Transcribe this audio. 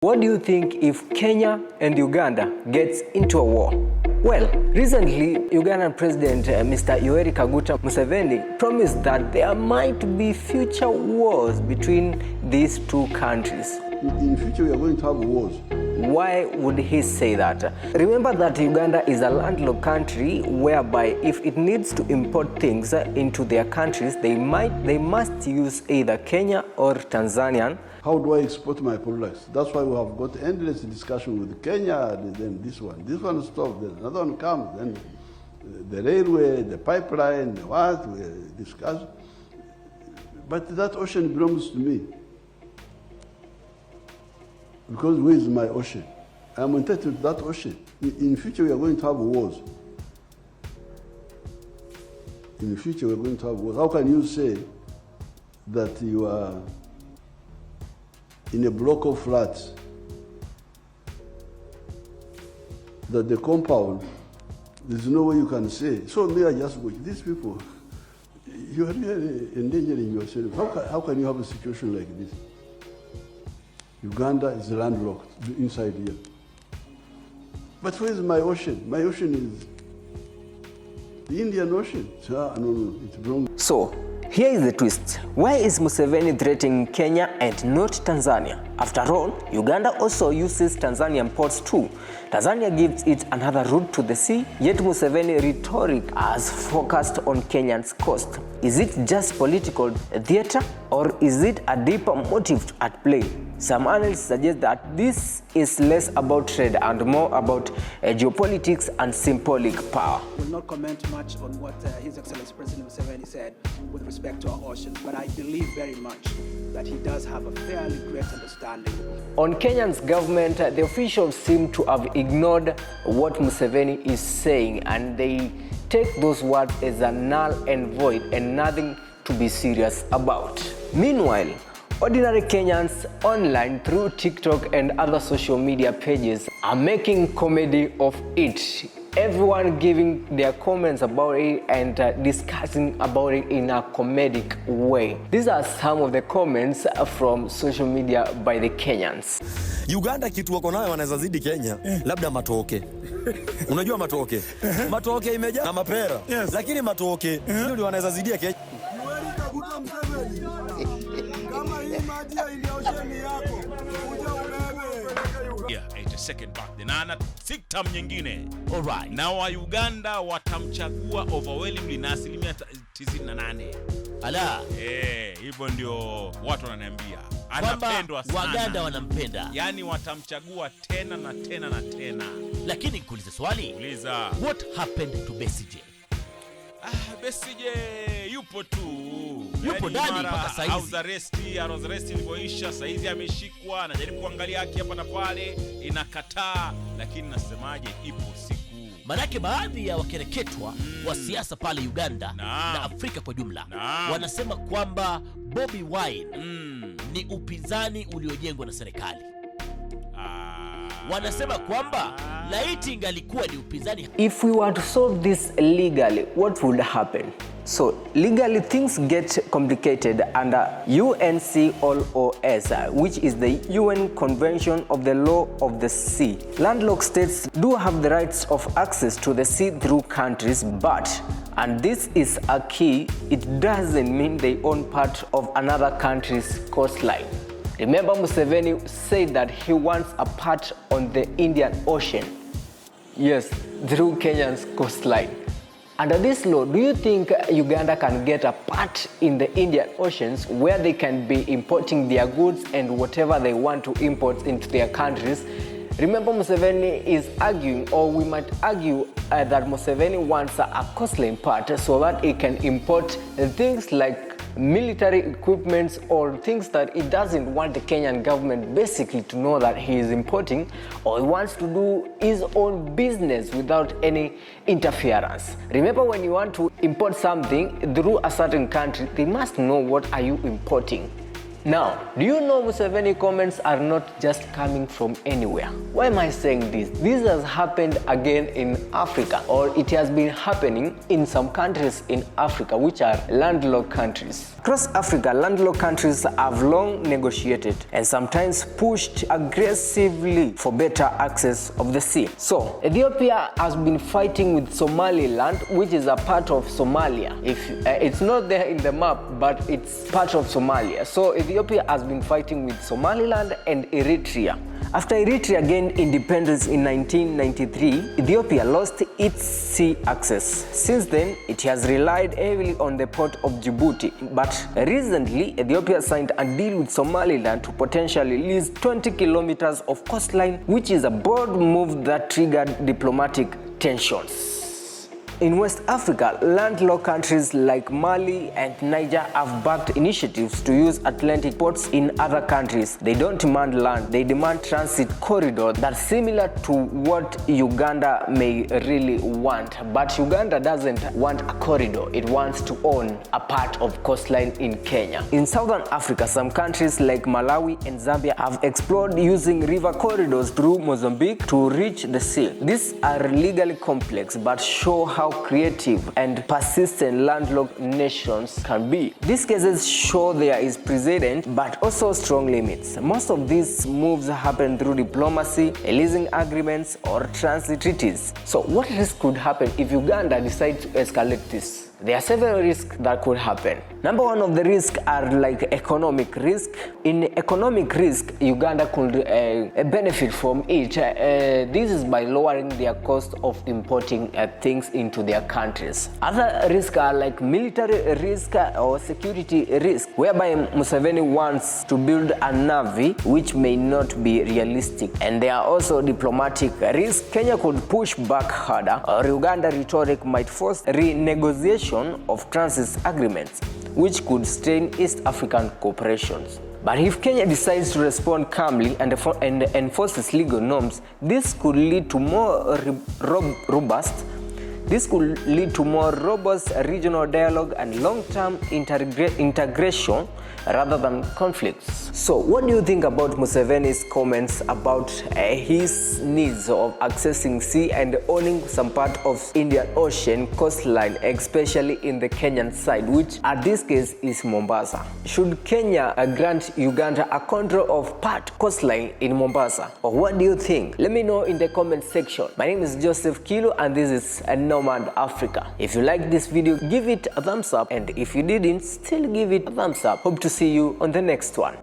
What do you think if Kenya and Uganda gets into a war? Well, recently, Ugandan President Mr. Museveni promised that there might be future wars between these two countries. In future, we are going to have wars. Why would he say that? Remember that Uganda is a landlocked country whereby if it needs to import things into their countries, they must use either Kenya or Tanzania. How do I export my products? That's why we have got endless discussion with Kenya, and then this one stops, then another one comes, then the railway, the pipeline, what we discuss. But that ocean belongs to me. Because where is my ocean? I am entitled to that ocean. In future, we are going to have wars. In the future, we are going to have wars. How can you say that you are in a block of flats, that the compound, there's no way you can say, so may I just go, these people, you are really endangering yourself. How can you have a situation like this? Uganda is landlocked inside here. But where is my ocean? My ocean is the Indian Ocean. No, it's wrong. So, here is the twist. Why is Museveni threatening Kenya and not Tanzania? After all, Uganda also uses Tanzanian ports too. Tanzania gives it another route to the sea, yet Museveni rhetoric has focused on Kenya's coast. Is it just political theater or is it a deeper motive at play? Some analysts suggest that this is less about trade and more about geopolitics and symbolic power. I will not comment much on what His Excellency President Museveni said with respect to our oceans, but I believe very much that he does have a fairly great understanding. On Kenya's government, the officials seem to have ignored what Museveni is saying, and they take those words as a null and void and nothing to be serious about. Meanwhile, ordinary Kenyans online through TikTok and other social media pages are making comedy of it. Everyone giving their comments about it and discussing about it in a comedic way. These are some of the comments from social media by the Kenyans. Uganda kitu wako nayo wanaweza zidi Kenya, labda matoke. Unajua matoke? Matoke imejaa na mapera. Lakini matoke ndio wanaweza zidia Kenya. Yeah, 82nd birthday. Na ana siktam nyingine. Alright. Na wa Uganda watamchagua overwhelmingly na 98%. Ala. Hivyo ndio watu wananiambia. Anapendwa sana. Waganda wanampenda. Yaani watamchagua tena na tena na tena. Lakini nikuulize swali. Uliza. What happened to Besigye? Besigye yupo tu. Yupo ndani mpaka saizi. House arrest ilivyoisha, saizi ameshikwa, anajaribu kuangalia haki hapa na pale, inakataa, lakini nasemaje, ipo siku. Manake baadhi ya wakereketwa wa siasa pale Uganda na Afrika kwa jumla wanasema kwamba Bobi Wine ni upinzani uliojengwa na serikali. Wanasema kwamba laiti ingalikuwa ni upinzani. If we were to solve this legally, what would happen? So, legally things get complicated under UNCLOS, which is the UN Convention of the Law of the Sea. Landlocked states do have the rights of access to the sea through countries, but, and this is a key, it doesn't mean they own part of another country's coastline. Remember, Museveni said that he wants a part on the Indian Ocean. Yes, through Kenya's coastline. Under this law, do you think Uganda can get a part in the Indian Oceans where they can be importing their goods and whatever they want to import into their countries? Remember, Museveni is arguing, or we might argue that Museveni wants a coastline part so that he can import things like military equipments or things that he doesn't want the Kenyan government basically to know that he is importing, or he wants to do his own business without any interference. Remember, when you want to import something through a certain country, they must know what are you importing. Now, do you know Museveni comments are not just coming from anywhere? Why am I saying this? This has happened again in Africa, or it has been happening in some countries in Africa which are landlocked countries. Across Africa, landlocked countries have long negotiated and sometimes pushed aggressively for better access of the sea. So, Ethiopia has been fighting with Somaliland, which is a part of Somalia. It's not there in the map, but it's part of Somalia. So Ethiopia has been fighting with Somaliland and Eritrea. After Eritrea gained independence in 1993, Ethiopia lost its sea access. Since then, it has relied heavily on the port of Djibouti. But recently, Ethiopia signed a deal with Somaliland to potentially lease 20 kilometers of coastline, which is a bold move that triggered diplomatic tensions. In West Africa, landlocked countries like Mali and Niger have backed initiatives to use Atlantic ports in other countries. They don't demand land, they demand transit corridors that's similar to what Uganda may really want. But Uganda doesn't want a corridor, it wants to own a part of coastline in Kenya. In Southern Africa, some countries like Malawi and Zambia have explored using river corridors through Mozambique to reach the sea. These are legally complex but show how creative and persistent landlocked nations can be. These cases show there is precedent but also strong limits. Most of these moves happen through diplomacy, leasing agreements, or transit treaties. So what risk could happen if Uganda decides to escalate this? There are several risks that could happen. Number one of the risks are like economic risk. In economic risk, Uganda could benefit from it. This is by lowering their cost of importing things into their countries. Other risks are like military risk or security risk, whereby Museveni wants to build a navy which may not be realistic. And there are also diplomatic risks. Kenya could push back harder, or Uganda rhetoric might force renegotiation of transit agreements, which could strain East African cooperations. But if Kenya decides to respond calmly and enforces legal norms, this could lead to more robust regional dialogue and long-term integration rather than conflicts. So what do you think about Museveni's comments about his needs of accessing sea and owning some part of Indian Ocean coastline, especially in the Kenyan side, which at this case is Mombasa? Should Kenya grant Uganda a control of part coastline in Mombasa? Or what do you think? Let me know in the comment section. My name is Joseph Kilo and this is Nomad Africa. If you like this video, give it a thumbs up, and if you didn't, still give it a thumbs up. Hope to see you on the next one.